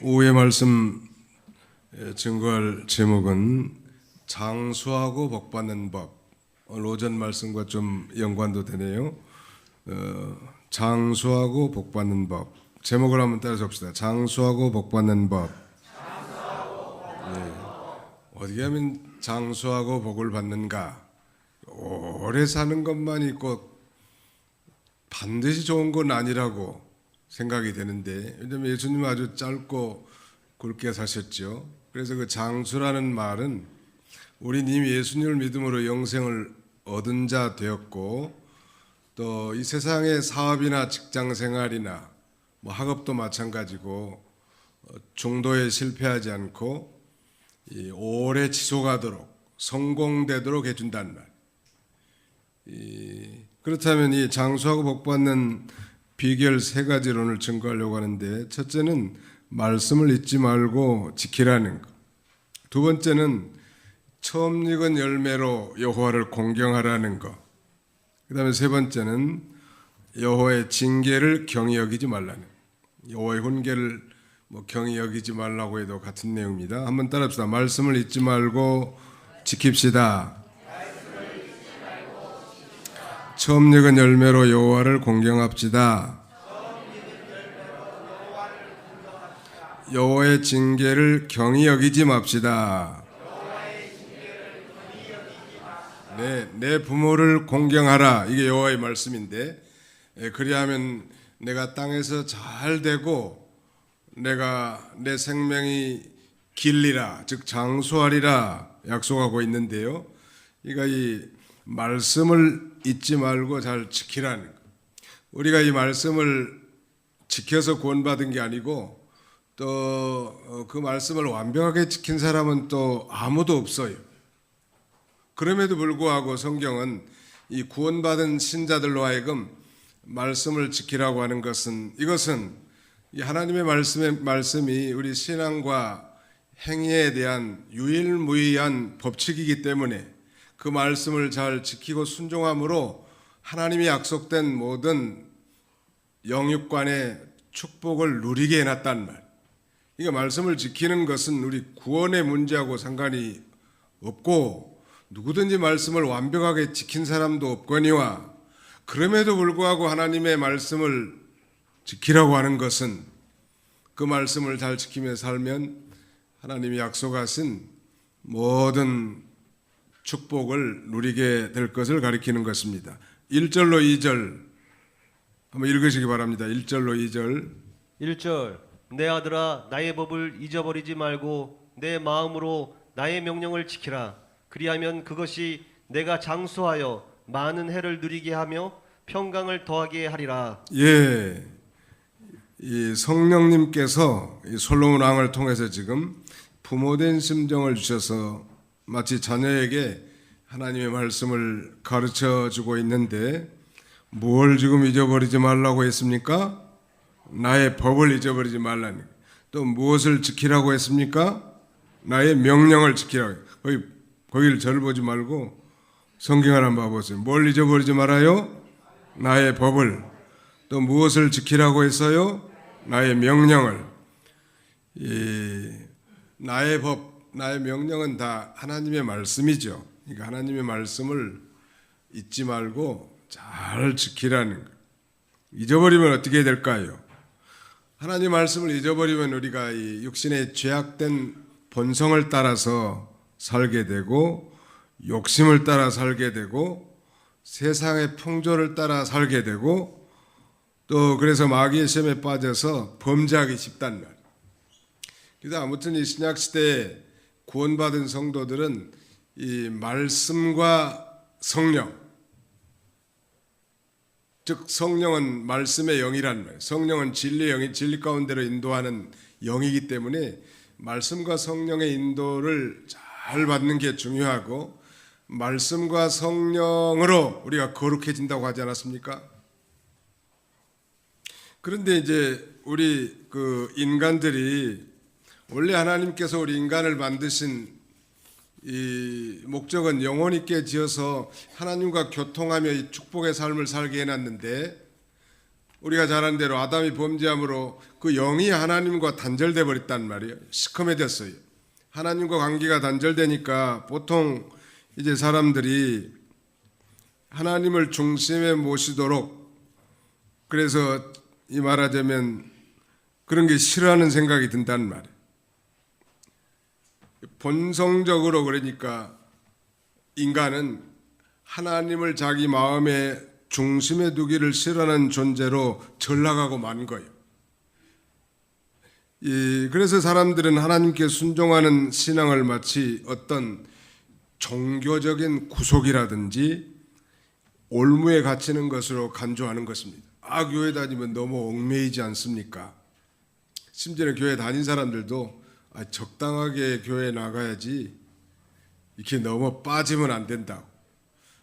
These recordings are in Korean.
오후의 말씀 증거할 제목은 장수하고 복받는 법. 오늘 오전 말씀과 좀 연관도 되네요. 장수하고 복받는 법. 제목을 한번 따라서 봅시다. 장수하고 복받는 법. 어떻게 하면 장수하고 복을 받는가? 오래 사는 것만 있고 반드시 좋은 건 아니라고 생각이 되는데, 왜냐하면 예수님은 아주 짧고 굵게 사셨죠. 그래서 그 장수라는 말은 우린 이미 예수님을 믿음으로 영생을 얻은 자 되었고, 또 이 세상의 사업이나 직장 생활이나 뭐 학업도 마찬가지고 중도에 실패하지 않고 오래 지속하도록 성공되도록 해준다는 말. 그렇다면 이 장수하고 복받는 비결 세 가지를 오늘 증거하려고 하는데, 첫째는 말씀을 잊지 말고 지키라는 것. 두 번째는 처음 익은 열매로 여호와를 공경하라는 것. 그 다음에 세 번째는 여호와의 징계를 경히 여기지 말라는 것. 여호와의 훈계를 경히 여기지 말라고 해도 같은 내용입니다. 한번 따라합시다. 말씀을 잊지 말고 지킵시다. 처음 익은 열매로 여호와를 공경합시다. 여호와의 징계를 경히 여기지 맙시다. 내 부모를 공경하라. 이게 여호와의 말씀인데, 그리하면 내가 땅에서 잘 되고 내가 내 생명이 길리라, 즉 장수하리라 약속하고 있는데요. 그러니까 이 말씀을 잊지 말고 잘 지키라는 것. 우리가 이 말씀을 지켜서 구원받은 게 아니고, 또 그 말씀을 완벽하게 지킨 사람은 또 아무도 없어요. 그럼에도 불구하고 성경은 이 구원받은 신자들로 하여금 말씀을 지키라고 하는 것은, 이것은 이 하나님의 말씀이 우리 신앙과 행위에 대한 유일무이한 법칙이기 때문에 그 말씀을 잘 지키고 순종함으로 하나님이 약속된 모든 영육간의 축복을 누리게 해놨단 말. 그러니까 말씀을 지키는 것은 우리 구원의 문제하고 상관이 없고, 누구든지 말씀을 완벽하게 지킨 사람도 없거니와, 그럼에도 불구하고 하나님의 말씀을 지키라고 하는 것은 그 말씀을 잘 지키며 살면 하나님이 약속하신 모든 축복을 누리게 될 것을 가리키는 것입니다. 1절로 2절 한번 읽으시기 바랍니다. 1절로 2절. 1절. 내 아들아, 나의 법을 잊어버리지 말고 내 마음으로 나의 명령을 지키라. 그리하면 그것이 내가 장수하여 많은 해를 누리게 하며 평강을 더하게 하리라. 예, 이 성령님께서 이 솔로몬 왕을 통해서 지금 부모된 심정을 주셔서 마치 자녀에게 하나님의 말씀을 가르쳐 주고 있는데, 뭘 지금 잊어버리지 말라고 했습니까? 나의 법을 잊어버리지 말라는. 또 무엇을 지키라고 했습니까? 나의 명령을 지키라고. 거기를 절 보지 말고 성경을 한번 봐보세요. 뭘 잊어버리지 말아요? 나의 법을. 또 무엇을 지키라고 했어요? 나의 명령을. 나의 법, 나의 명령은 다 하나님의 말씀이죠. 그러니까 하나님의 말씀을 잊지 말고 잘 지키라는 것. 잊어버리면 어떻게 될까요? 하나님 말씀을 잊어버리면 우리가 이 육신의 죄악된 본성을 따라서 살게 되고, 욕심을 따라 살게 되고, 세상의 풍조를 따라 살게 되고, 또 그래서 마귀의 시험에 빠져서 범죄하기 쉽단 말. 그래서 아무튼 이 신약 시대에 구원받은 성도들은 이 말씀과 성령, 즉 성령은 말씀의 영이란 말이에요. 성령은 진리의 영이 진리 가운데로 인도하는 영이기 때문에 말씀과 성령의 인도를 잘 받는 게 중요하고, 말씀과 성령으로 우리가 거룩해진다고 하지 않았습니까? 그런데 이제 우리 그 인간들이, 원래 하나님께서 우리 인간을 만드신 이 목적은 영혼 있게 지어서 하나님과 교통하며 이 축복의 삶을 살게 해놨는데, 우리가 잘 아는 대로 아담이 범죄함으로 그 영이 하나님과 단절돼 버렸단 말이에요. 시커매졌어요. 하나님과 관계가 단절되니까 보통 이제 사람들이 하나님을 중심에 모시도록, 그래서 이 말하자면 그런 게 싫어하는 생각이 든단 말이에요. 본성적으로 그러니까 인간은 하나님을 자기 마음의 중심에 두기를 싫어하는 존재로 전락하고 만 거예요. 그래서 사람들은 하나님께 순종하는 신앙을 마치 어떤 종교적인 구속이라든지 올무에 갇히는 것으로 간주하는 것입니다. 교회 다니면 너무 얽매이지 않습니까? 심지어는 교회 다닌 사람들도 적당하게 교회 나가야지 이렇게 너무 빠지면 안 된다고.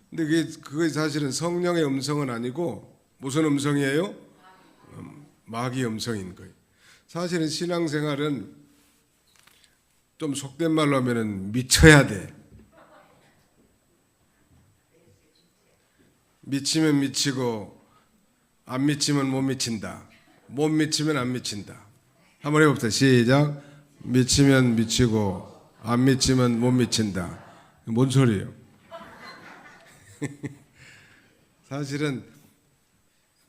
근데 그게 사실은 성령의 음성은 아니고 무슨 음성이에요? 마귀의 음성인 거예요. 사실은 신앙생활은 좀 속된 말로 하면은 미쳐야 돼. 미치면 미치고 안 미치면 못 미친다. 못 미치면 안 미친다. 한번 해봅시다. 시작. 미치면 미치고 안 미치면 못 미친다. 뭔 소리예요? 사실은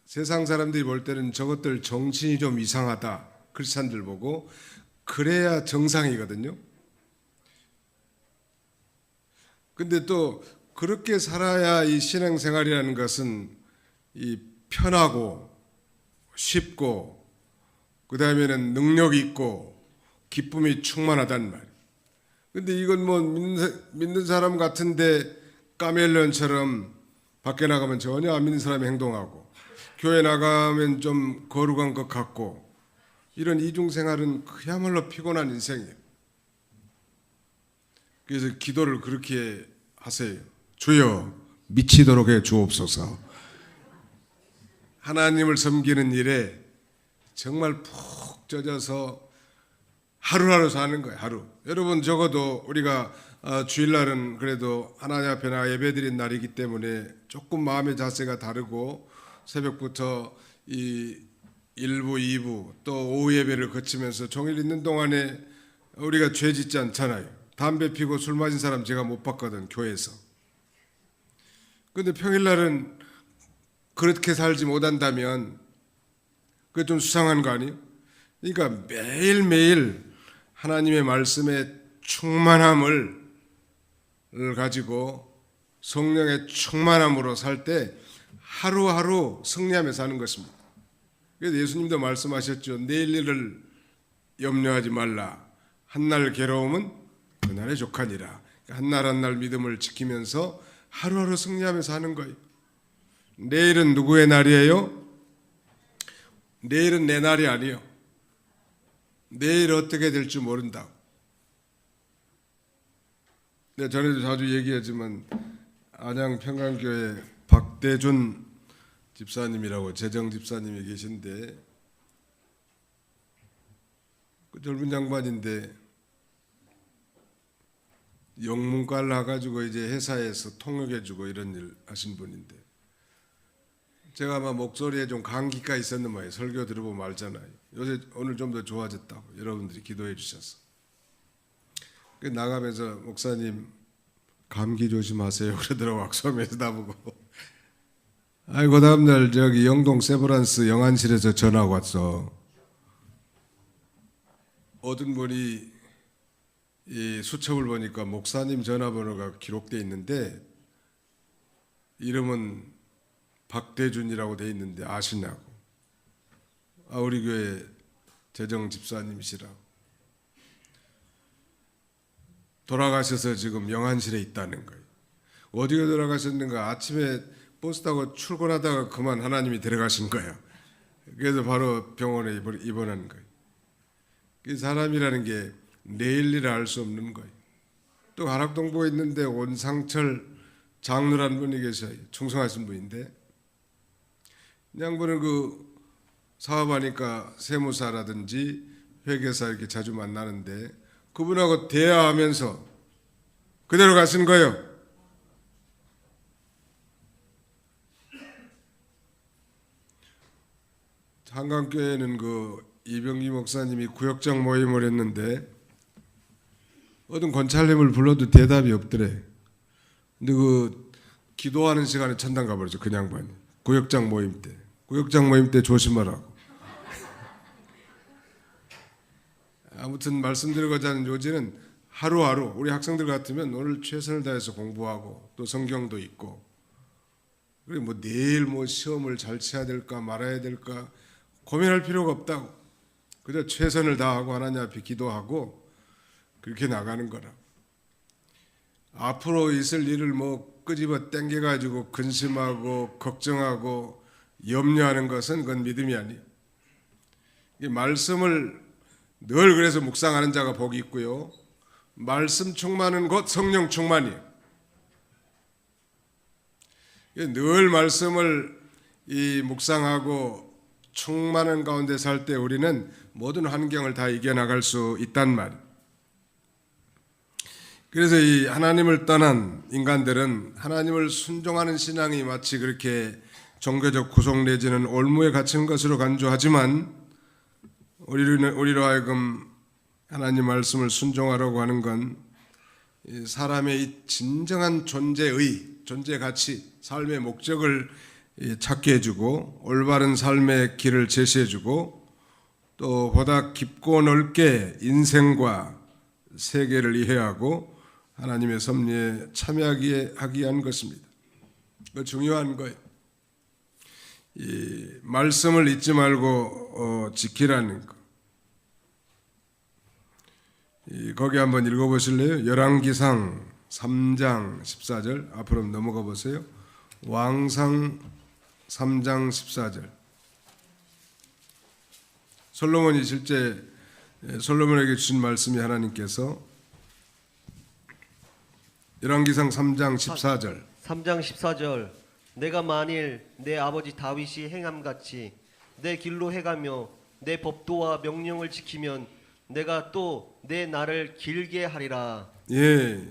세상 사람들이 볼 때는 저것들 정신이 좀 이상하다. 크리스찬들 보고 그래야 정상이거든요. 근데 또 그렇게 살아야 이 신앙생활이라는 것은 이 편하고 쉽고 그 다음에는 능력 있고 기쁨이 충만하단 말이에요. 근데 이건 뭐 믿는 사람 같은데 까멜리온처럼 밖에 나가면 전혀 안 믿는 사람이 행동하고 교회 나가면 좀 거룩한 것 같고 이런 이중생활은 그야말로 피곤한 인생이에요. 그래서 기도를 그렇게 하세요. 주여 미치도록 해 주옵소서. 하나님을 섬기는 일에 정말 푹 젖어서 하루하루 사는 거예요. 하루. 여러분 적어도 우리가 주일날은 그래도 하나님 앞에 나 예배드린 날이기 때문에 조금 마음의 자세가 다르고 새벽부터 이 1부, 2부 또 오후 예배를 거치면서 종일 있는 동안에 우리가 죄 짓지 않잖아요. 담배 피고 술 마신 사람 제가 못 봤거든, 교회에서. 근데 평일날은 그렇게 살지 못한다면 그게 좀 수상한 거 아니에요? 그러니까 매일매일 하나님의 말씀의 충만함을 가지고 성령의 충만함으로 살 때 하루하루 승리하며 사는 것입니다. 그래서 예수님도 말씀하셨죠. 내일 일을 염려하지 말라. 한날 괴로움은 그날의 족하니라. 한날 한날 믿음을 지키면서 하루하루 승리하며 사는 거예요. 내일은 누구의 날이에요? 내일은 내 날이 아니에요. 내일 어떻게 될지 모른다고. 내가 전에도 자주 얘기하지만 안양 평강교회 박대준 집사님이라고 재정 집사님이 계신데 그 젊은 양반인데 영문과를 해가지고 이제 회사에서 통역해주고 이런 일 하신 분인데 제가 아마 목소리에 좀 감기가 있었는 모양이에요. 설교 들어보면 알잖아요. 요새 오늘 좀 더 좋아졌다고 여러분들이 기도해 주셔서 나가면서 목사님 감기 조심하세요 그러더라고. 악수하면서 나보고 아이고 다음날 저기 영동 세브란스 영안실에서 전화가 왔어. 어떤 분이 이 수첩을 보니까 목사님 전화번호가 기록되어 있는데 이름은 박대준이라고 돼 있는데 아시냐고. 우리 교회 재정 집사님이시라고. 돌아가셔서 지금 영안실에 있다는 거예요. 어디가 돌아가셨는가? 아침에 버스 타고 출근하다가 그만 하나님이 데려가신 거예요. 그래서 바로 병원에 입원한 거예요. 사람이라는 게 내일 일을 알 수 없는 거예요. 또 가락동부에 있는데 온상철 장로라는 분이 계셔요. 충성하신 분인데 양분은 그 사업하니까 세무사라든지 회계사 이렇게 자주 만나는데 그분하고 대화하면서 그대로 가신 거예요. 한강교회는 그 이병기 목사님이 구역장 모임을 했는데 어떤 권찰님을 불러도 대답이 없더래. 근데 그 기도하는 시간에 천당 가버렸죠. 그 양반이. 구역장 모임 때. 구역장 모임 때 조심하라고. 아무튼 말씀드리고자 하는 요지는 하루하루 우리 학생들 같으면 오늘 최선을 다해서 공부하고 또 성경도 읽고 그리고 뭐 내일 뭐 시험을 잘 쳐야 될까 말아야 될까 고민할 필요가 없다고. 그저 최선을 다하고 하나님 앞에 기도하고 그렇게 나가는 거라. 앞으로 있을 일을 뭐 끄집어 당겨가지고 근심하고 걱정하고 염려하는 것은 그건 믿음이 아니에요. 이 말씀을 늘 그래서 묵상하는 자가 복이 있고요. 말씀 충만은 곧 성령 충만이에요. 늘 말씀을 이 묵상하고 충만한 가운데 살 때 우리는 모든 환경을 다 이겨나갈 수 있단 말이에요. 그래서 이 하나님을 떠난 인간들은 하나님을 순종하는 신앙이 마치 그렇게 종교적 구속 내지는 올무에 갇힌 것으로 간주하지만 우리로 하여금 하나님 말씀을 순종하라고 하는 건 사람의 이 진정한 존재 가치, 삶의 목적을 찾게 해주고 올바른 삶의 길을 제시해주고 또 보다 깊고 넓게 인생과 세계를 이해하고 하나님의 섭리에 참여하게 하기 위한 것입니다. 그 중요한 거예요. 이 말씀을 잊지 말고 지키라는 거. 거기 한번 읽어보실래요? 열왕기상 3장 14절 앞으로 넘어가 보세요. 왕상 3장 14절. 솔로몬이 실제 솔로몬에게 주신 말씀이 하나님께서 열왕기상 3장 14절. 3장 14절 내가 만일 내 아버지 다윗이 행함같이 내 길로 해가며 내 법도와 명령을 지키면 내가 또 내 날을 길게 하리라. 예.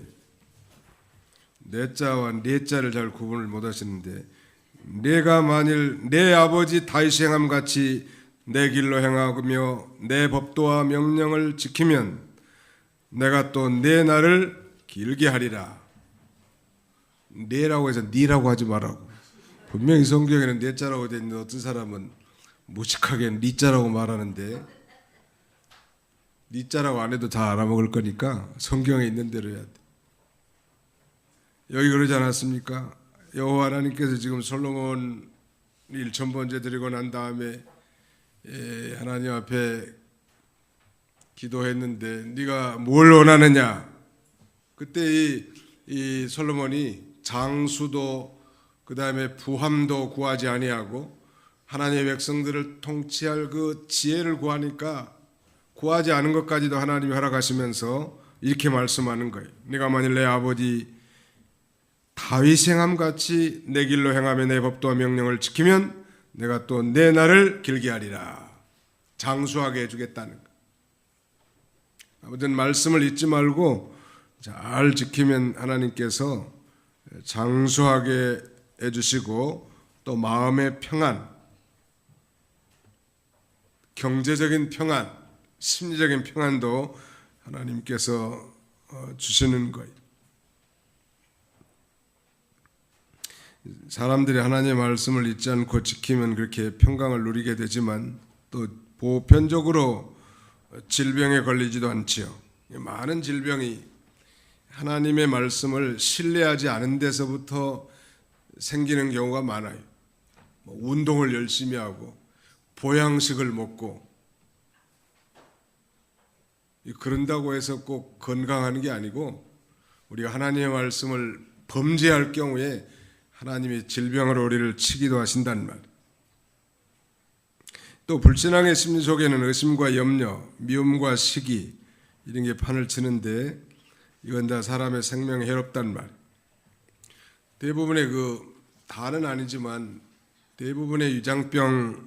내 자와 네 자를 잘 구분을 못 하시는데 내가 만일 내 아버지 다윗이 행함같이 내 길로 행하며 내 법도와 명령을 지키면 내가 또 내 날을 길게 하리라. 네라고 해서 니라고 하지 말라고. 분명히 성경에는 네 자라고 되어 있는데 어떤 사람은 무식하게 니 자라고 말하는데 니 자라고 안 해도 다 알아먹을 거니까 성경에 있는 대로 해야 돼. 여기 그러지 않았습니까? 여호와 하나님께서 지금 솔로몬 1000번째 드리고 난 다음에 하나님 앞에 기도했는데 네가 뭘 원하느냐? 그때 이 솔로몬이 장수도 그 다음에 부함도 구하지 아니하고 하나님의 백성들을 통치할 그 지혜를 구하니까 구하지 않은 것까지도 하나님이 허락하시면서 이렇게 말씀하는 거예요. 네가 만일 내 아버지 다윗 행함같이 내 길로 행하며 내 법도와 명령을 지키면 내가 또 내 날을 길게 하리라. 장수하게 해주겠다는 거. 아무튼 말씀을 잊지 말고 잘 지키면 하나님께서 장수하게 해주시고 또 마음의 평안, 경제적인 평안, 심리적인 평안도 하나님께서 주시는 거예요. 사람들이 하나님의 말씀을 잊지 않고 지키면 그렇게 평강을 누리게 되지만 또 보편적으로 질병에 걸리지도 않지요. 많은 질병이 하나님의 말씀을 신뢰하지 않은 데서부터 생기는 경우가 많아요. 운동을 열심히 하고 보양식을 먹고 그런다고 해서 꼭 건강하는 게 아니고 우리가 하나님의 말씀을 범죄할 경우에 하나님이 질병으로 우리를 치기도 하신단 말이에요. 또 불신앙의 심리 속에는 의심과 염려, 미움과 시기 이런 게 판을 치는데 이건 다 사람의 생명에 해롭단 말이에요. 대부분의 다는 아니지만 대부분의 위장병은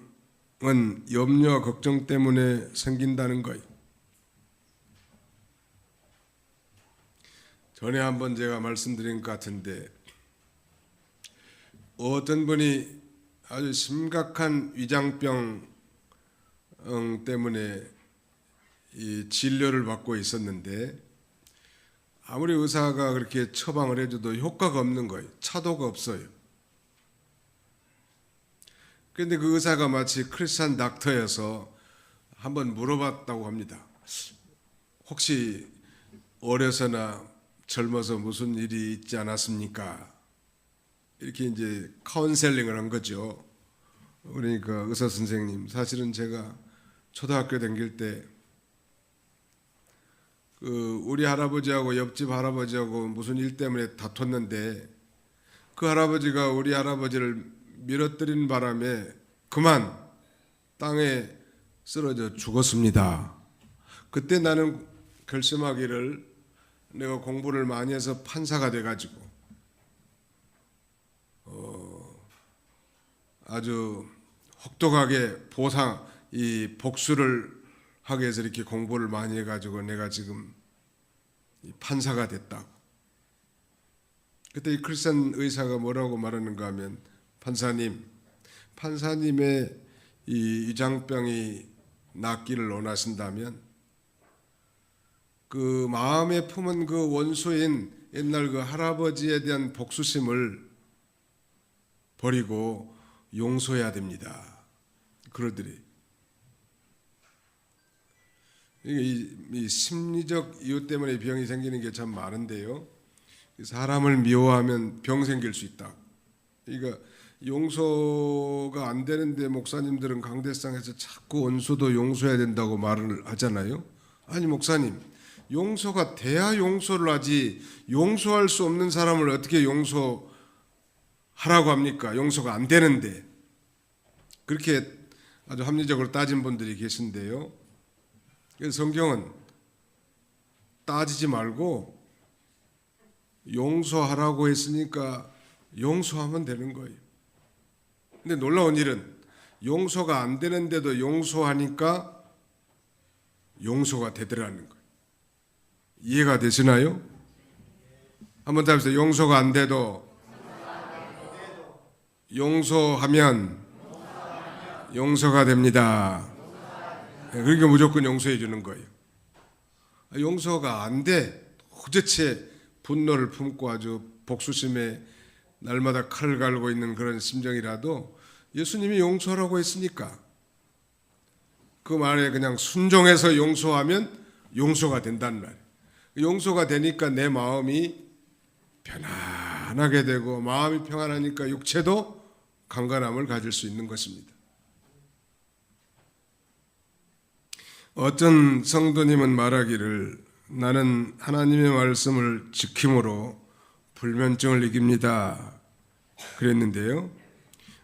염려와 걱정 때문에 생긴다는 거예요. 전에 한번 제가 말씀드린 것 같은데 어떤 분이 아주 심각한 위장병 때문에 이 진료를 받고 있었는데 아무리 의사가 그렇게 처방을 해줘도 효과가 없는 거예요. 차도가 없어요. 그런데 그 의사가 마치 크리스찬 닥터여서 한번 물어봤다고 합니다. 혹시 어려서나 젊어서 무슨 일이 있지 않았습니까? 이렇게 이제 카운셀링을 한 거죠. 그러니까 의사 선생님, 사실은 제가 초등학교 다닐 때 우리 할아버지하고 옆집 할아버지하고 무슨 일 때문에 다퉜는데 그 할아버지가 우리 할아버지를 밀어뜨린 바람에 그만 땅에 쓰러져 죽었습니다. 그때 나는 결심하기를 내가 공부를 많이 해서 판사가 돼가지고 아주 혹독하게 이 복수를 하기 위해서 이렇게 공부를 많이 해가지고 내가 지금 판사가 됐다고. 그때 이 크리스찬 의사가 뭐라고 말하는가 하면 판사님의 이 위장병이 낫기를 원하신다면 그 마음에 품은 그 원수인 옛날 그 할아버지에 대한 복수심을 버리고 용서해야 됩니다. 그러더니 이 심리적 이유 때문에 병이 생기는 게 참 많은데요. 사람을 미워하면 병 생길 수 있다. 그러니까 용서가 안 되는데 목사님들은 강대상에서 자꾸 원수도 용서해야 된다고 말을 하잖아요. 아니 목사님, 용서가 돼야 용서를 하지 용서할 수 없는 사람을 어떻게 용서하라고 합니까? 용서가 안 되는데. 그렇게 아주 합리적으로 따진 분들이 계신데요. 그래서 성경은 따지지 말고 용서하라고 했으니까 용서하면 되는 거예요. 근데 놀라운 일은 용서가 안 되는데도 용서하니까 용서가 되더라는 거예요. 이해가 되시나요? 한번 더 해보세요. 용서가 안 돼도 용서하면 용서가 됩니다. 그러니까 무조건 용서해 주는 거예요. 용서가 안 돼. 도대체 분노를 품고 아주 복수심에 날마다 칼을 갈고 있는 그런 심정이라도 예수님이 용서하라고 했으니까 그 말에 그냥 순종해서 용서하면 용서가 된다는 말이에요. 용서가 되니까 내 마음이 편안하게 되고 마음이 평안하니까 육체도 강건함을 가질 수 있는 것입니다. 어떤 성도님은 말하기를 나는 하나님의 말씀을 지킴으로 불면증을 이깁니다. 그랬는데요.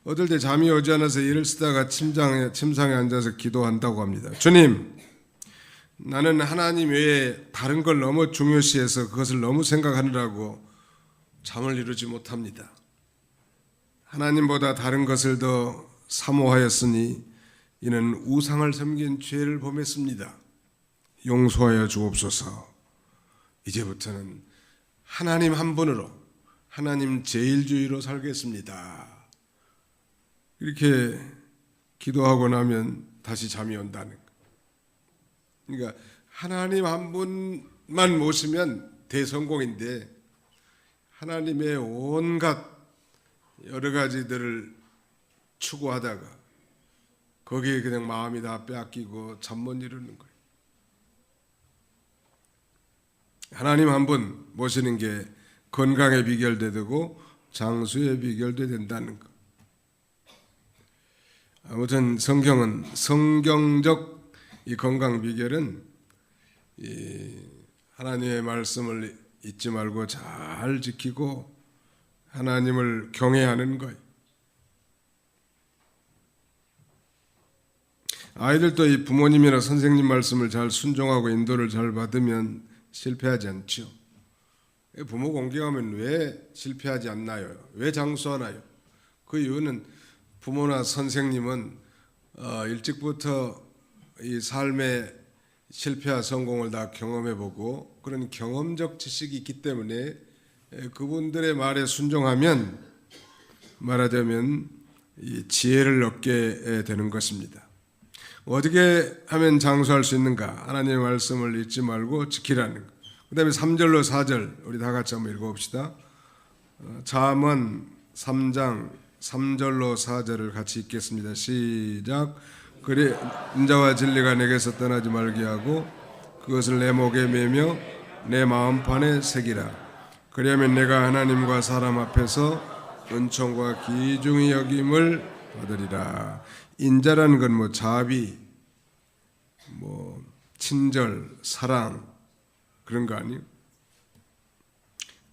어떨 때 잠이 오지 않아서 일을 쓰다가 침상에 앉아서 기도한다고 합니다. 주님, 나는 하나님 외에 다른 걸 너무 중요시해서 그것을 너무 생각하느라고 잠을 이루지 못합니다. 하나님보다 다른 것을 더 사모하였으니 이는 우상을 섬긴 죄를 범했습니다. 용서하여 주옵소서. 이제부터는 하나님 한 분으로 하나님 제일주의로 살겠습니다. 이렇게 기도하고 나면 다시 잠이 온다는 거예요. 그러니까 하나님 한 분만 모시면 대성공인데 하나님의 온갖 여러 가지들을 추구하다가 거기에 그냥 마음이 다 빼앗기고 잠 못 이루는 거예요. 하나님 한 분 모시는 게 건강의 비결도 되고 장수의 비결도 된다는 것. 아무튼 성경은 성경적 이 건강 비결은 이 하나님의 말씀을 잊지 말고 잘 지키고 하나님을 경외하는 거예요. 아이들도 이 부모님이나 선생님 말씀을 잘 순종하고 인도를 잘 받으면 실패하지 않죠. 부모 공경하면 왜 실패하지 않나요? 왜 장수하나요? 그 이유는 부모나 선생님은 일찍부터 이 삶의 실패와 성공을 다 경험해보고 그런 경험적 지식이 있기 때문에 그분들의 말에 순종하면 말하자면 이 지혜를 얻게 되는 것입니다. 어떻게 하면 장수할 수 있는가? 하나님의 말씀을 잊지 말고 지키라는 것. 그 다음에 3절로 4절 우리 다 같이 한번 읽어봅시다. 잠언 3장 3절로 4절을 같이 읽겠습니다. 시작. 그리 인자와 진리가 내게서 떠나지 말게 하고 그것을 내 목에 매며 내 마음판에 새기라. 그리하면 내가 하나님과 사람 앞에서 은총과 귀중히 여김을 받으리라. 인자라는 건 뭐 자비, 뭐 친절, 사랑 그런 거 아니에요?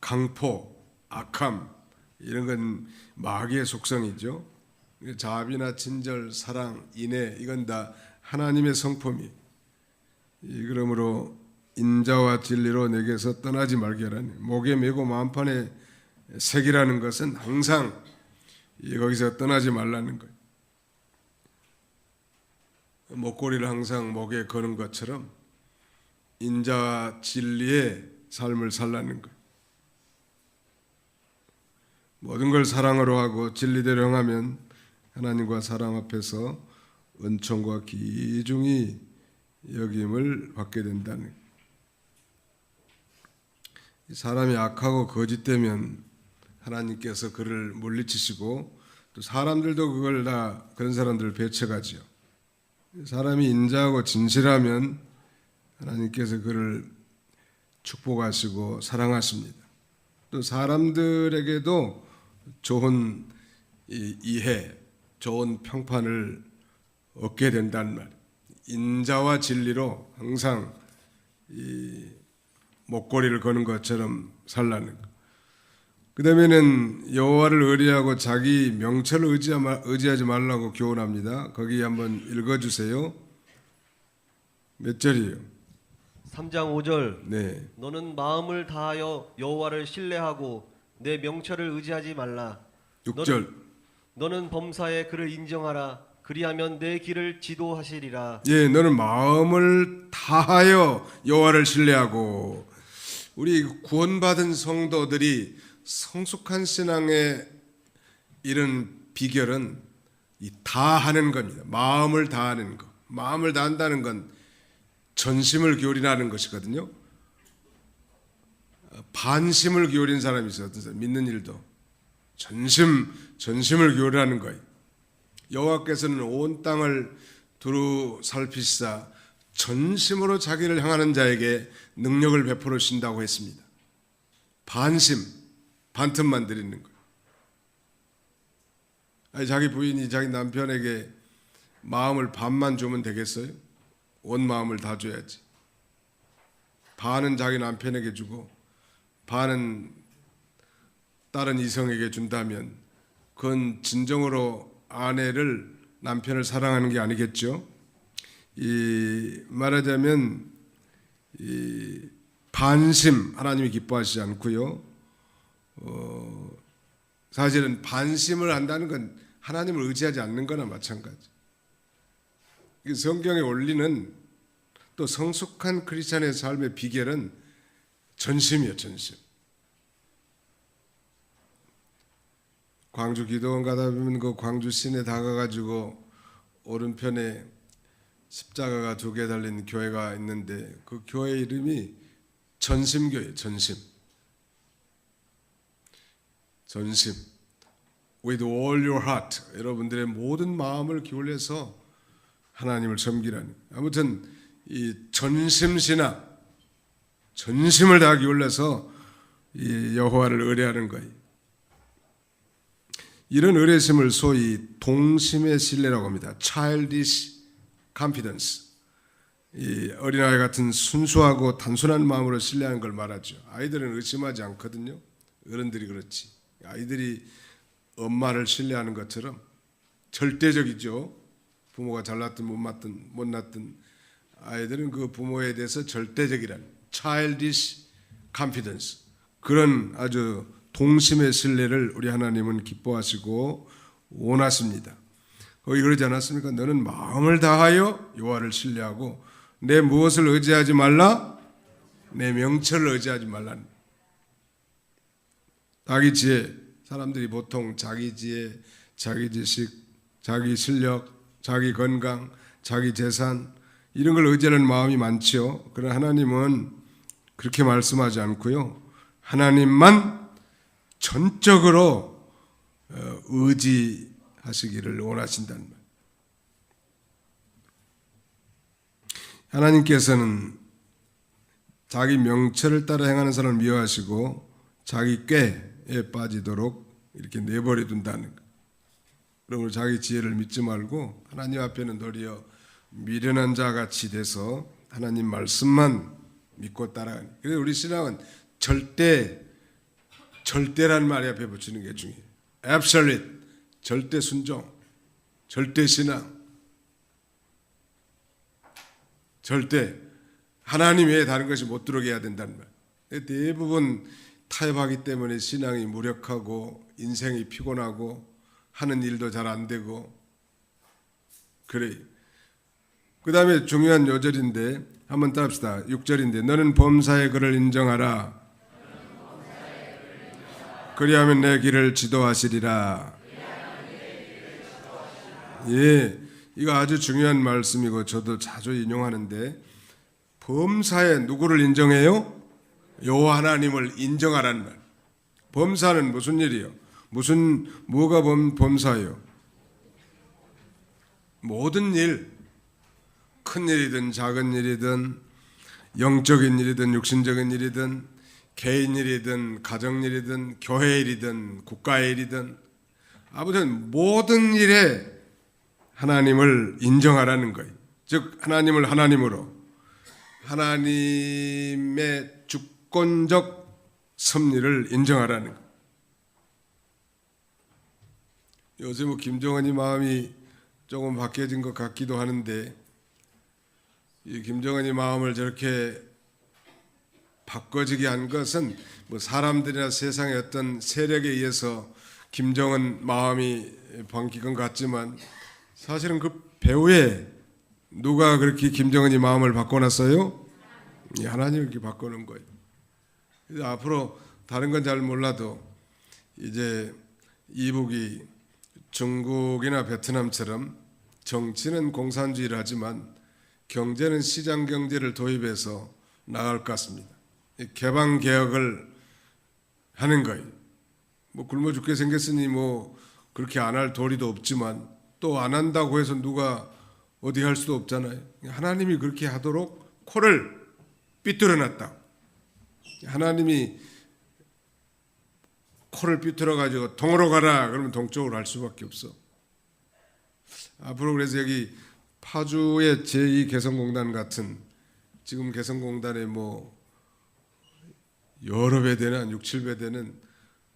강포, 악함 이런 건 마귀의 속성이죠. 자비나 친절, 사랑, 인애 이건 다 하나님의 성품이. 그러므로 인자와 진리로 내게서 떠나지 말게 하라니. 목에 메고 마음판에 새기라는 것은 항상 거기서 떠나지 말라는 거예요. 목걸이를 항상 목에 거는 것처럼 인자와 진리의 삶을 살라는 거예요. 모든 걸 사랑으로 하고 진리대로 행하면 하나님과 사람 앞에서 은총과 귀중히 여김을 받게 된다는 거예요. 사람이 악하고 거짓되면 하나님께서 그를 물리치시고 또 사람들도 그걸 다 그런 사람들을 배척하지요. 사람이 인자하고 진실하면 하나님께서 그를 축복하시고 사랑하십니다. 또 사람들에게도 좋은 이해, 좋은 평판을 얻게 된다는 말. 인자와 진리로 항상 이 목걸이를 거는 것처럼 살라는 것. 그 다음에는 여호와를 의뢰하고 자기 명철을 의지하지 말라고 교훈합니다. 거기 한번 읽어주세요. 몇 절이에요? 3장 5절. 네. 너는 마음을 다하여 여호와를 신뢰하고 내 명철을 의지하지 말라. 6절. 너는 범사에 그를 인정하라. 그리하면 내 길을 지도하시리라. 예, 너는 마음을 다하여 여호와를 신뢰하고. 우리 구원받은 성도들이 성숙한 신앙의 이런 비결은 이 다하는 겁니다. 마음을 다하는 것. 마음을 다한다는 건 전심을 기울이라는 것이거든요. 반심을 기울인 사람이 있어요. 어떤 사람, 믿는 일도 전심을 기울이라는 거예요. 여호와께서는 온 땅을 두루 살피시사 전심으로 자기를 향하는 자에게 능력을 베풀어 주신다고 했습니다. 반틈만 드리는 거예요. 아니, 자기 부인이 자기 남편에게 마음을 반만 주면 되겠어요? 온 마음을 다 줘야지. 반은 자기 남편에게 주고 반은 다른 이성에게 준다면 그건 진정으로 아내를, 남편을 사랑하는 게 아니겠죠. 말하자면 반심 하나님이 기뻐하시지 않고요. 사실은 반심을 한다는 건 하나님을 의지하지 않는 거나 마찬가지. 성경의 원리는 또 성숙한 크리스찬의 삶의 비결은 전심이에요. 전심. 광주 기도원 가다 보면 그 광주 시내 다가가지고 오른편에 십자가가 2개 달린 교회가 있는데 그 교회 이름이 전심교회예요. 전심. With all your heart. 여러분들의 모든 마음을 기울여서 하나님을 섬기라는. 아무튼 이 전심신앙, 전심을 다 기울여서 이 여호와를 의뢰하는 거예요. 이런 의뢰심을 소위 동심의 신뢰라고 합니다. Childish confidence. 이 어린아이 같은 순수하고 단순한 마음으로 신뢰하는 걸 말하죠. 아이들은 의심하지 않거든요. 어른들이 그렇지. 아이들이 엄마를 신뢰하는 것처럼 절대적이죠. 부모가 잘났든 못났든 아이들은 그 부모에 대해서 절대적이란 childish confidence, 그런 아주 동심의 신뢰를 우리 하나님은 기뻐하시고 원하십니다. 거기 그러지 않았습니까? 너는 마음을 다하여 여호와를 신뢰하고 내 무엇을 의지하지 말라? 내 명철을 의지하지 말라. 자기 지혜, 사람들이 보통 자기 지혜, 자기 지식, 자기 실력, 자기 건강, 자기 재산 이런 걸 의지하는 마음이 많지요. 그러나 하나님은 그렇게 말씀하지 않고요. 하나님만 전적으로 의지하시기를 원하신다는 말. 하나님께서는 자기 명철을 따라 행하는 사람을 미워하시고 자기 꾀에 빠지도록 이렇게 내버려 둔다는 것. 그러므로 자기 지혜를 믿지 말고 하나님 앞에는 도리어 미련한 자 같이 돼서 하나님 말씀만 믿고 따라가는. 그래서 우리 신앙은 절대란 말이 앞에 붙이는 게 중요해요. Absolute, 절대 순종, 절대 신앙, 절대 하나님 외에 다른 것이 못 들어오게 해야 된다는 말. 대부분 타협하기 때문에 신앙이 무력하고 인생이 피곤하고 하는 일도 잘 안 되고 그래요. 그 다음에 중요한 요절인데 한번 따릅시다. 6절인데 너는 범사의 그를 인정하라. 그리하면 내 길을 지도하시리라. 예, 이거 아주 중요한 말씀이고 저도 자주 인용하는데 범사에 누구를 인정해요? 여호와 하나님을 인정하라는 말. 범사는 무슨 일이요? 뭐가 범사예요? 모든 일, 큰 일이든 작은 일이든 영적인 일이든 육신적인 일이든 개인 일이든 가정 일이든 교회 일이든 국가의 일이든 아무튼 모든 일에 하나님을 인정하라는 거예요. 즉 하나님을 하나님으로 하나님의 주권적 섭리를 인정하라는 것. 요새 뭐 김정은이 마음이 조금 바뀌어진 것 같기도 하는데 이 김정은이 마음을 저렇게 바꿔지게 한 것은 뭐 사람들이나 세상의 어떤 세력에 의해서 김정은 마음이 바뀐 것 같지만 사실은 그 배후에 누가 그렇게 김정은이 마음을 바꿔놨어요? 하나님이 이렇게 바꾸는 거예요. 그래서 앞으로 다른 건 잘 몰라도 이제 이북이 중국이나 베트남처럼 정치는 공산주의를 하지만 경제는 시장 경제를 도입해서 나갈 것 같습니다. 개방 개혁을 하는 거예요. 뭐 굶어 죽게 생겼으니 뭐 그렇게 안 할 도리도 없지만 또 안 한다고 해서 누가 어디 할 수도 없잖아요. 하나님이 그렇게 하도록 코를 삐뚤어 놨다. 하나님이 코를 삐뚤어 가지고 동으로 가라 그러면 동쪽으로 할 수밖에 없어. 앞으로 그래서 여기 파주의 제2개성공단 같은 지금 개성공단에 뭐 여러 배 되는 한 6, 7배 되는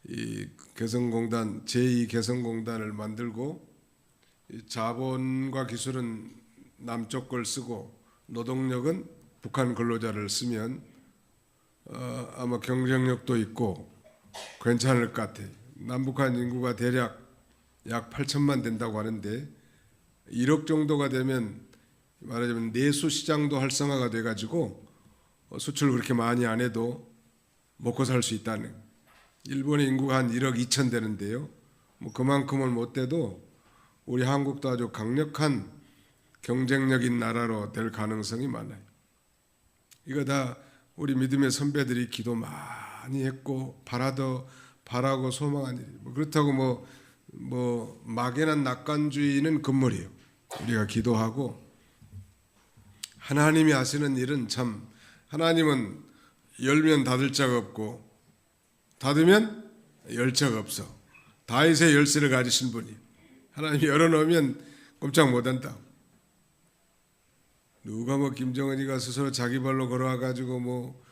이 개성공단 제2개성공단을 만들고 자본과 기술은 남쪽 걸 쓰고 노동력은 북한 근로자를 쓰면 아마 경쟁력도 있고 괜찮을 것 같아요. 남북한 인구가 대략 약 8천만 된다고 하는데 1억 정도가 되면 말하자면 내수 시장도 활성화가 돼가지고 수출 그렇게 많이 안 해도 먹고 살 수 있다는. 일본의 인구가 한 1억 2천 되는데요. 뭐 그만큼은 못 돼도 우리 한국도 아주 강력한 경쟁력인 나라로 될 가능성이 많아요. 이거 다 우리 믿음의 선배들이 기도 많이 했고 바라고 소망한 일이에요. 뭐 그렇다고 뭐 막연한 낙관주의는 금물이에요. 우리가 기도하고 하나님이 하시는 일은 참 하나님은 열면 닫을 자가 없고 닫으면 열 자가 없어. 다윗의 열쇠를 가지신 분이 하나님이 열어놓으면 꼼짝 못한다. 누가 뭐 김정은이가 스스로 자기 발로 걸어와가지고 뭐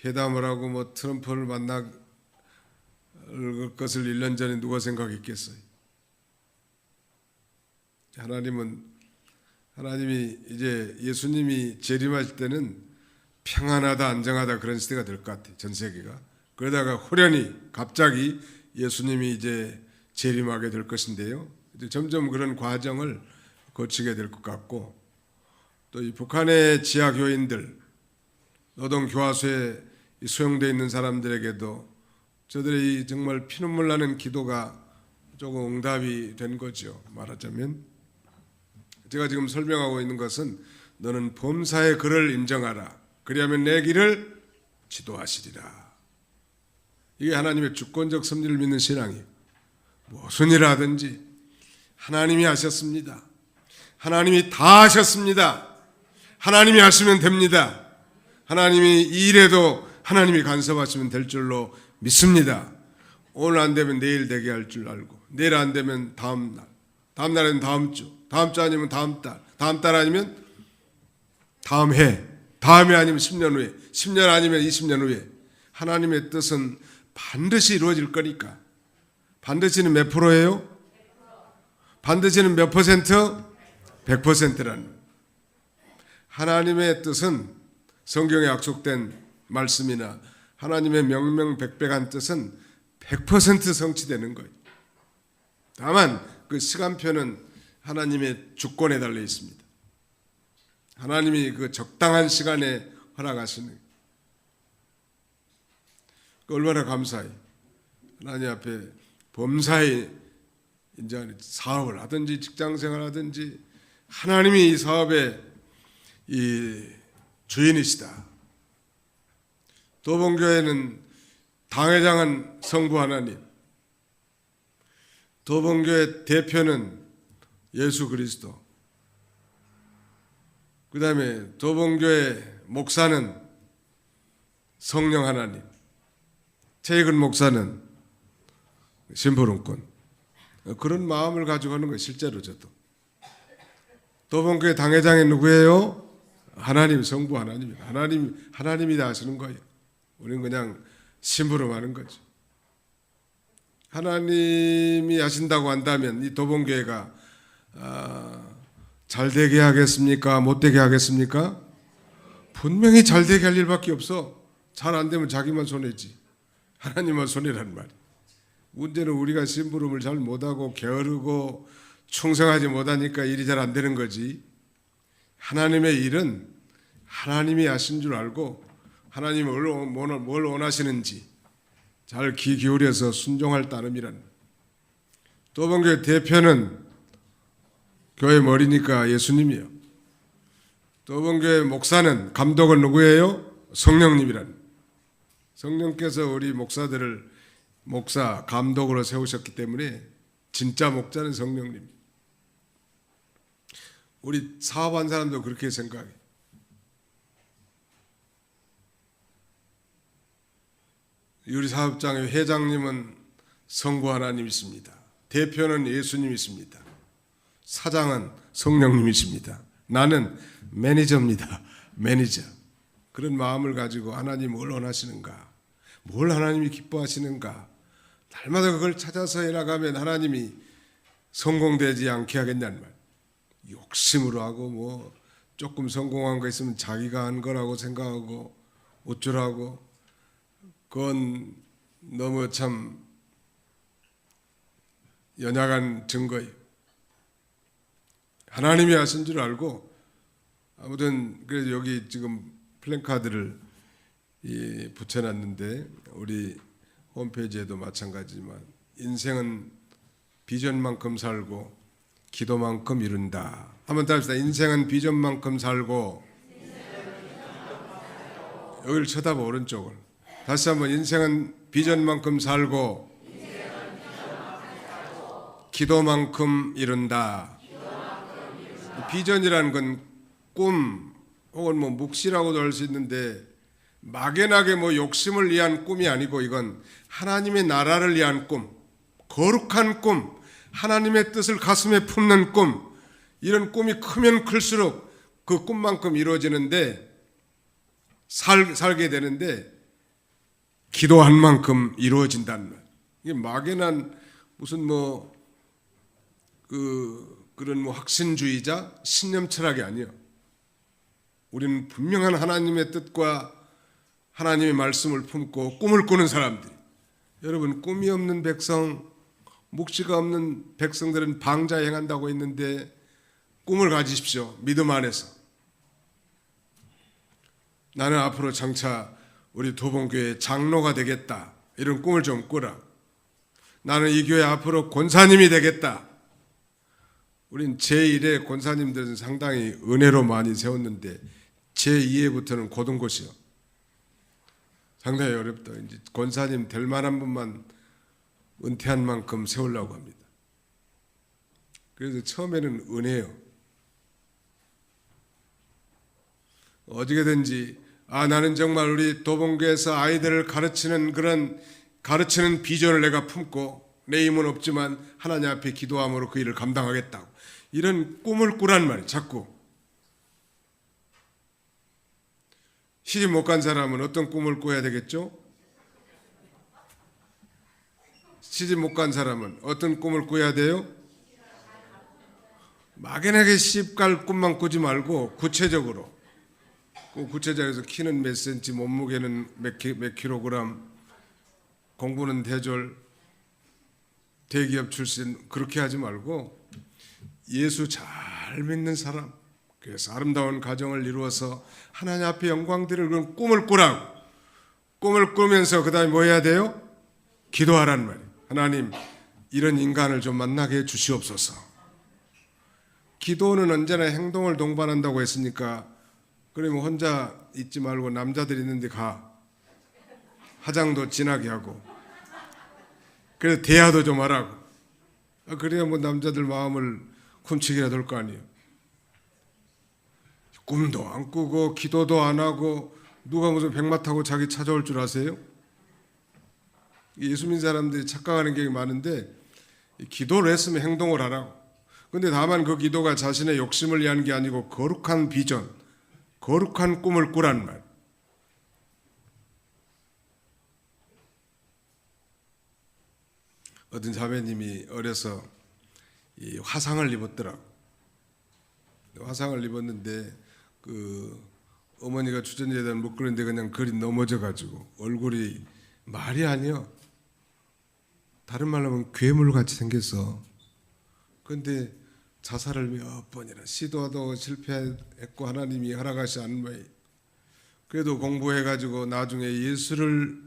회담을 하고 뭐 트럼프를 만날 것을 1년 전에 누가 생각했겠어요? 하나님이 이제 예수님이 재림하실 때는 평안하다 안정하다 그런 시대가 될 것 같아요. 전 세계가. 그러다가 호련히 갑자기 예수님이 이제 재림하게 될 것인데요. 이제 점점 그런 과정을 거치게 될 것 같고 또 이 북한의 지하 교인들 노동 교화소에 수용되어 있는 사람들에게도 저들의 이 정말 피눈물 나는 기도가 조금 응답이 된 거죠. 말하자면 제가 지금 설명하고 있는 것은 너는 범사의 그를 인정하라. 그리하면 내 길을 지도하시리라. 이게 하나님의 주권적 섭리를 믿는 신앙이에요. 무슨 일을 하든지 하나님이 하셨습니다. 하나님이 다 하셨습니다. 하나님이 하시면 됩니다. 하나님이 이 일에도 하나님이 간섭하시면 될 줄로 믿습니다. 오늘 안 되면 내일 되게 할 줄 알고, 내일 안 되면 다음 날, 다음 날에는 다음 주, 다음 주 아니면 다음 달, 다음 달 아니면 다음 해, 다음해 아니면 10년 후에, 10년 아니면 20년 후에 하나님의 뜻은 반드시 이루어질 거니까. 반드시는 몇 프로예요? 반드시는 몇 퍼센트? 100%라는. 하나님의 뜻은 성경에 약속된 말씀이나 하나님의 명명백백한 뜻은 100% 성취되는 거예요. 다만 그 시간표는 하나님의 주권에 달려 있습니다. 하나님이 그 적당한 시간에 허락하시는 거예요. 얼마나 감사해요. 하나님 앞에 범사에 이제 사업을 하든지 직장생활 하든지 하나님이 이 사업의 이 주인이시다. 도봉교회는 당회장은 성부 하나님, 도봉교회 대표는 예수 그리스도, 그 다음에 도봉교회 목사는 성령 하나님, 최익은 목사는 심부름꾼. 그런 마음을 가지고 하는 거예요. 실제로 저도. 도봉교회 당회장이 누구예요? 하나님, 성부 하나님입니다. 하나님이 다 하시는 거예요. 우리는 그냥 심부름하는 거죠. 하나님이 하신다고 한다면 이 도봉교회가 잘 되게 하겠습니까? 못 되게 하겠습니까? 분명히 잘 되게 할 일밖에 없어. 잘 안 되면 자기만 손해지. 하나님만 손해라는 말이에요. 문제는 우리가 심부름을 잘 못하고 게으르고 충성하지 못하니까 일이 잘 안 되는 거지. 하나님의 일은 하나님이 하신 줄 알고 하나님이 뭘 원하시는지 잘 귀 기울여서 순종할 따름이란. 도봉교회 대표는 교회 머리니까 예수님이요. 도봉교회 목사는 감독은 누구예요? 성령님이란. 성령께서 우리 목사들을 목사, 감독으로 세우셨기 때문에 진짜 목자는 성령님. 우리 사업한 사람도 그렇게 생각해. 우리 사업장의 회장님은 성부 하나님이십니다. 대표는 예수님이십니다. 사장은 성령님이십니다. 나는 매니저입니다. 매니저. 그런 마음을 가지고 하나님 뭘 원하시는가? 뭘 하나님이 기뻐하시는가? 날마다 그걸 찾아서 해나가면 하나님이 성공되지 않게 하겠냐는 말. 욕심으로 하고 뭐 조금 성공한 거 있으면 자기가 한 거라고 생각하고 어쩌라고. 그건 너무 참 연약한 증거예요. 하나님이 하신 줄 알고. 아무튼 그래서 여기 지금 플랜카드를 붙여놨는데 우리 홈페이지에도 마찬가지지만 인생은 비전만큼 살고 기도만큼 이룬다. 한번 더 합시다. 인생은 비전만큼 살고. 여기를 쳐다봐 오른쪽을. 다시 한번. 인생은 비전만큼 살고 기도만큼 이룬다. 비전이라는 건 꿈 혹은 뭐 묵시라고도 할 수 있는데 막연하게 뭐 욕심을 위한 꿈이 아니고 이건 하나님의 나라를 위한 꿈, 거룩한 꿈, 하나님의 뜻을 가슴에 품는 꿈. 이런 꿈이 크면 클수록 그 꿈만큼 이루어지는데 살게 되는데 기도한 만큼 이루어진다는 말. 이게 막연한 무슨 그런 뭐 확신주의자, 신념 철학이 아니에요. 우리는 분명한 하나님의 뜻과 하나님의 말씀을 품고 꿈을 꾸는 사람들. 여러분, 꿈이 없는 백성, 묵시가 없는 백성들은 방자에 행한다고 했는데 꿈을 가지십시오. 믿음 안에서. 나는 앞으로 장차 우리 도봉교회 장로가 되겠다. 이런 꿈을 좀 꾸라. 나는 이 교회 앞으로 권사님이 되겠다. 우린 제1회 권사님들은 상당히 은혜로 많이 세웠는데 제2회부터는 고등고시요. 상당히 어렵다. 이제 권사님 될 만한 분만 은퇴한 만큼 세우려고 합니다. 그래서 처음에는 은혜요. 어떻게든지 나는 정말 우리 도봉교에서 아이들을 가르치는 그런 가르치는 비전을 내가 품고 내 힘은 없지만 하나님 앞에 기도함으로 그 일을 감당하겠다고 이런 꿈을 꾸란 말이에요. 자꾸 시집 못 간 사람은 어떤 꿈을 꿔야 되겠죠? 시집 못 간 사람은 어떤 꿈을 꿔야 돼요? 막연하게 시집 갈 꿈만 꾸지 말고 구체적으로 구체적으로 키는 몇 센치, 몸무게는 몇 킬로그램, 공부는 대졸, 대기업 출신 그렇게 하지 말고 예수 잘 믿는 사람, 그래서 아름다운 가정을 이루어서 하나님 앞에 영광 드릴 그런 꿈을 꾸라고. 꿈을 꾸면서 그 다음에 뭐 해야 돼요? 기도하란 말이에요. 하나님 이런 인간을 좀 만나게 해 주시옵소서. 기도는 언제나 행동을 동반한다고 했으니까 그러면 혼자 있지 말고 남자들 있는데 가. 화장도 진하게 하고 그래서 대화도 좀 하라고. 그래야 뭐 남자들 마음을 훔치기라도 할 거 아니에요. 꿈도 안 꾸고 기도도 안 하고 누가 무슨 백마 타고 자기 찾아올 줄 아세요? 예수 믿는 사람들이 착각하는 게 많은데 기도를 했으면 행동을 하라고. 근데 다만 그 기도가 자신의 욕심을 위한 게 아니고 거룩한 비전, 거룩한 꿈을 꾸란 말. 어떤 자매님이 어려서 이 화상을 입었더라고. 화상을 입었는데 그 어머니가 주전자에다 묶었는데 그냥 걸이 넘어져가지고 얼굴이 말이 아니야. 다른 말로 하면 괴물같이 생겼어. 그런데 자살을 몇 번이나 시도하도 실패했고 하나님이 허락하지 않은 바에 그래도 공부해가지고 나중에 예수를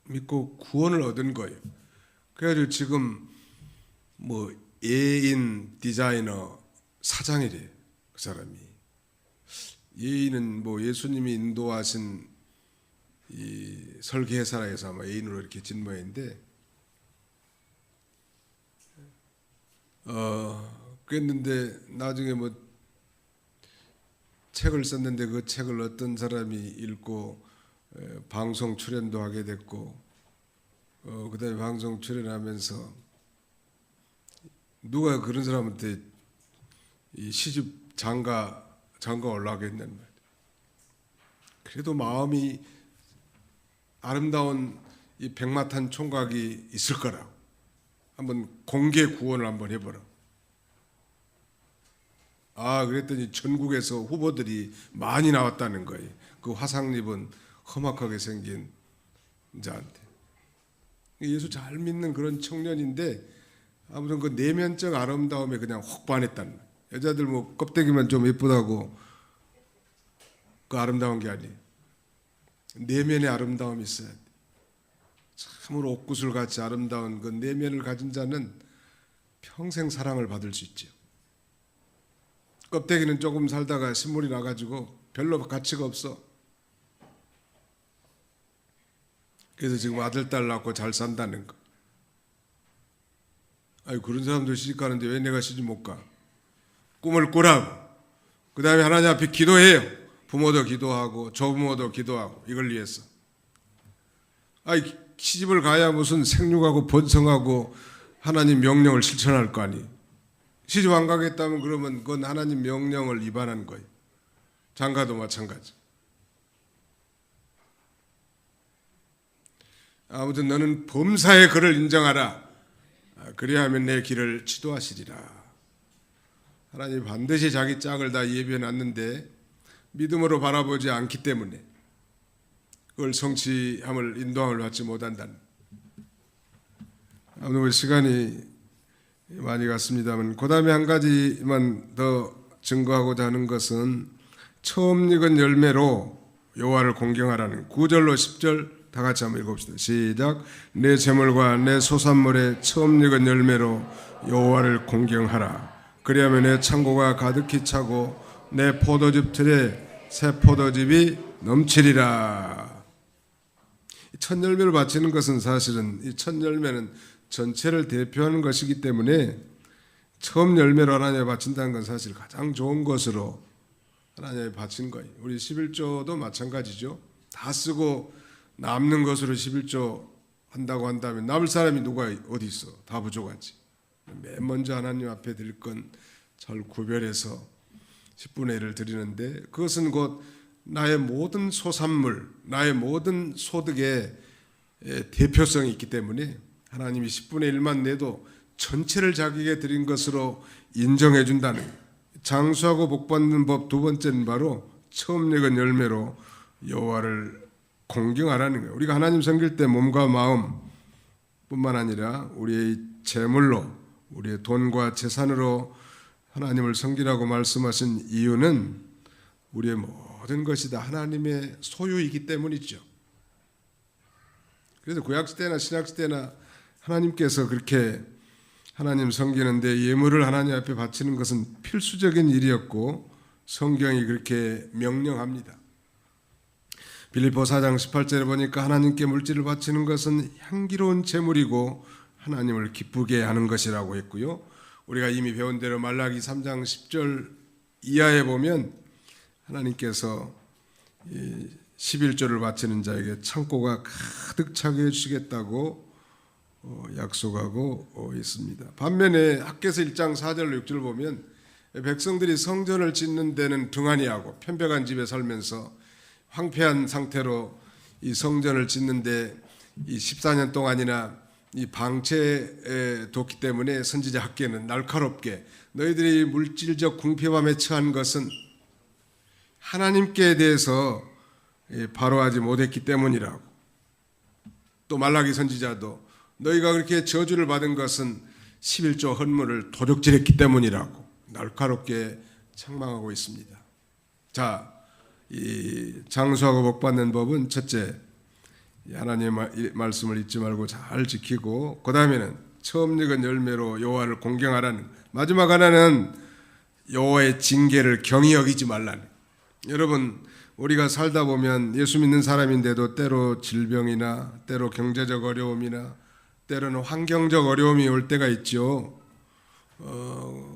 믿고 구원을 얻은 거예요. 그래가지고 지금 뭐 예인 디자이너 사장이래요. 그 사람이. 예인은 뭐 예수님이 인도하신 이 설계회사에서 아마 예인으로 이렇게 진 모양인데 그랬는데 나중에 뭐 책을 썼는데 그 책을 어떤 사람이 읽고 방송 출연도 하게 됐고 그다음에 방송 출연하면서 누가 그런 사람한테 이 시집 장가 올라가겠냔 말이야. 그래도 마음이 아름다운 이 백마탄 총각이 있을 거라고. 한번 공개 구원을 한번 해보라. 그랬더니 전국에서 후보들이 많이 나왔다는 거예요. 그 화상 입은 험악하게 생긴 자한테. 예수 잘 믿는 그런 청년인데 아무튼 그 내면적 아름다움에 그냥 혹 반했다는 거예요. 여자들 뭐 껍데기만 좀 예쁘다고 그 아름다운 게 아니에요. 내면의 아름다움이 있어야 돼. 참으로 옥구슬 같이 아름다운 그 내면을 가진 자는 평생 사랑을 받을 수 있죠. 껍데기는 조금 살다가 신물이 나가지고 별로 가치가 없어. 그래서 지금 아들 딸 낳고 잘 산다는 거. 그런 사람들 시집 가는데 왜 내가 시집 못 가? 꿈을 꾸라고. 그 다음에 하나님 앞에 기도해요. 부모도 기도하고 조부모도 기도하고 이걸 위해서. 시집을 가야 무슨 생육하고 번성하고 하나님 명령을 실천할 거 아니에요. 시집 안 가겠다면 그러면 그건 하나님 명령을 위반한 거예요. 장가도 마찬가지. 아무튼 너는 범사의 그를 인정하라. 그래야 하면 내 길을 지도하시리라. 하나님 반드시 자기 짝을 다 예비해 놨는데 믿음으로 바라보지 않기 때문에 그걸 성취함을 인도함을 받지 못한다는. 아무튼 시간이 많이 갔습니다만 그 다음에 한 가지만 더 증거하고자 하는 것은 처음 익은 열매로 여호와를 공경하라는 9절로 10절 다 같이 한번 읽읍시다. 시작. 내 재물과 내 소산물의 처음 익은 열매로 여호와를 공경하라. 그리하면 내 창고가 가득히 차고 내 포도즙 틀에 새 포도즙이 넘치리라. 첫 열매를 바치는 것은 사실은 이 첫 열매는 전체를 대표하는 것이기 때문에 처음 열매로 하나님에 바친다는 건 사실 가장 좋은 것으로 하나님에 바친 거예요. 우리 11조도 마찬가지죠. 다 쓰고 남는 것으로 11조 한다고 한다면 남을 사람이 누가 어디 있어? 다 부족하지. 맨 먼저 하나님 앞에 드릴 건 잘 구별해서 10분의 1을 드리는데, 그것은 곧 나의 모든 소산물, 나의 모든 소득의 대표성이 있기 때문에 하나님이 10분의 1만 내도 전체를 자기에게 드린 것으로 인정해 준다는 거예요. 장수하고 복받는 법 두 번째는 바로 처음 익은 열매로 여호와를 공경하라는 거예요. 우리가 하나님 섬길 때 몸과 마음뿐만 아니라 우리의 재물로, 우리의 돈과 재산으로 하나님을 섬기라고 말씀하신 이유는 우리의 모든 것이 다 하나님의 소유이기 때문이죠. 그래서 구약시대나 신약시대나 하나님께서 그렇게 하나님 섬기는데 예물을 하나님 앞에 바치는 것은 필수적인 일이었고 성경이 그렇게 명령합니다. 빌립보 4장 18절에 보니까 하나님께 물질을 바치는 것은 향기로운 제물이고 하나님을 기쁘게 하는 것이라고 했고요. 우리가 이미 배운 대로 말라기 3장 10절 이하에 보면 하나님께서 11조를 바치는 자에게 창고가 가득 차게 해주시겠다고 약속하고 있습니다. 반면에 학개서 1장 4절 6절 보면 백성들이 성전을 짓는 데는 등한히하고 편백한 집에 살면서 황폐한 상태로 이 성전을 짓는데 이 14년 동안이나 이 방치해 뒀기 때문에 선지자 학개는 날카롭게 너희들이 물질적 궁핍함에 처한 것은 하나님께 대해서 바로하지 못했기 때문이라고. 또 말라기 선지자도 너희가 그렇게 저주를 받은 것은 11조 헌물을 도적질했기 때문이라고 날카롭게 책망하고 있습니다. 자, 이 장수하고 복받는 법은 첫째, 하나님의 말씀을 잊지 말고 잘 지키고, 그 다음에는 처음 익은 열매로 여호와를 공경하라는, 마지막 하나는 여호와의 징계를 경히 여기지 말라는. 여러분, 우리가 살다 보면 예수 믿는 사람인데도 때로 질병이나 때로 경제적 어려움이나 때로는 환경적 어려움이 올 때가 있죠.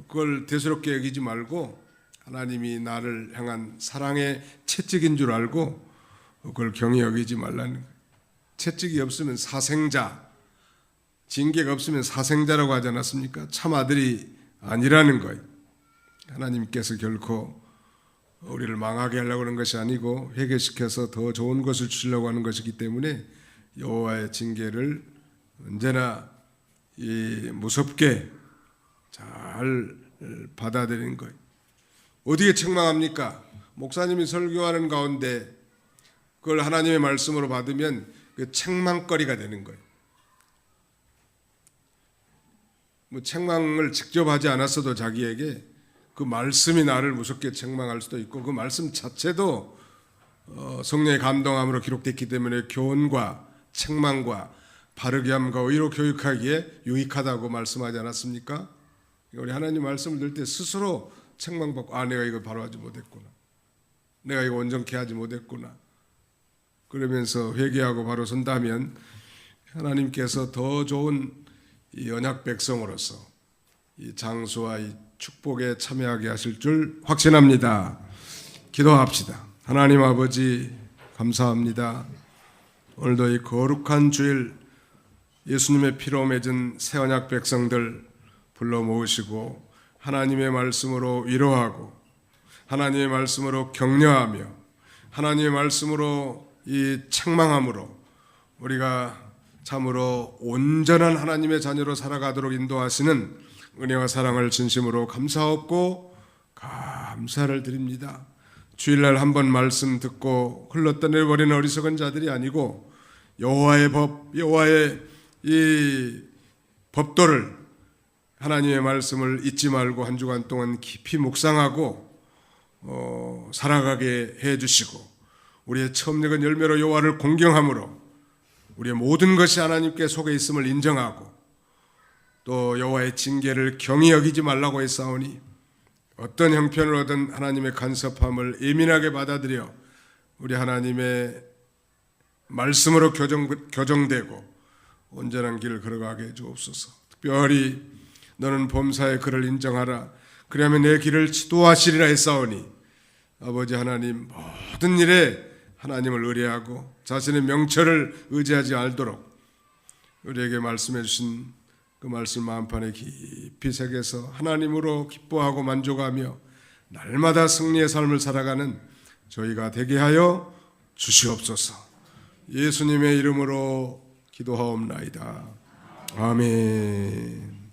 그걸 대수롭게 여기지 말고 하나님이 나를 향한 사랑의 채찍인 줄 알고 그걸 경히 여기지 말라는 거예요. 채찍이 없으면 사생자, 징계가 없으면 사생자라고 하지 않았습니까? 참 아들이 아니라는 거예요. 하나님께서 결코 우리를 망하게 하려고 하는 것이 아니고 회개시켜서 더 좋은 것을 주시려고 하는 것이기 때문에 여호와의 징계를 언제나 무섭게 잘 받아들이는 거예요. 어디에 책망합니까? 목사님이 설교하는 가운데 그걸 하나님의 말씀으로 받으면 그 책망거리가 되는 거예요. 뭐 책망을 직접 하지 않았어도 자기에게 그 말씀이 나를 무섭게 책망할 수도 있고, 그 말씀 자체도 성령의 감동함으로 기록됐기 때문에 교훈과 책망과 바르게 함과 의로 교육하기에 유익하다고 말씀하지 않았습니까? 우리 하나님 말씀을 들 때 스스로 책망받고, 아, 내가 이거 바로 하지 못했구나, 내가 이거 온전케 하지 못했구나, 그러면서 회개하고 바로 선다면 하나님께서 더 좋은 이 언약 백성으로서 이 장수와 이 축복에 참여하게 하실 줄 확신합니다. 기도합시다. 하나님 아버지, 감사합니다. 오늘도 이 거룩한 주일 예수님의 피로 맺은 새 언약 백성들 불러 모으시고 하나님의 말씀으로 위로하고 하나님의 말씀으로 격려하며 하나님의 말씀으로 이 책망함으로 우리가 참으로 온전한 하나님의 자녀로 살아가도록 인도하시는 은혜와 사랑을 진심으로 감사하고 감사를 드립니다. 주일날 한번 말씀 듣고 흘러떠내버리는 어리석은 자들이 아니고 여호와의 법, 여호와의 이 법도를, 하나님의 말씀을 잊지 말고 한 주간 동안 깊이 묵상하고 살아가게 해주시고 우리의 처음 익은 열매로 여호와를 공경함으로 우리의 모든 것이 하나님께 속해 있음을 인정하고 또 여호와의 징계를 경히 여기지 말라고 했사오니 어떤 형편을 얻은 하나님의 간섭함을 예민하게 받아들여 우리 하나님의 말씀으로 교정되고 온전한 길을 걸어가게 해 주옵소서. 특별히 너는 범사의 그를 인정하라. 그러면 내 길을 지도하시리라 했사오니 아버지 하나님 모든 일에 하나님을 의뢰하고 자신의 명철을 의지하지 않도록 우리에게 말씀해 주신 그 말씀 마음판에 깊이 새겨서 하나님으로 기뻐하고 만족하며 날마다 승리의 삶을 살아가는 저희가 되게 하여 주시옵소서. 예수님의 이름으로 기도하옵나이다. 아멘.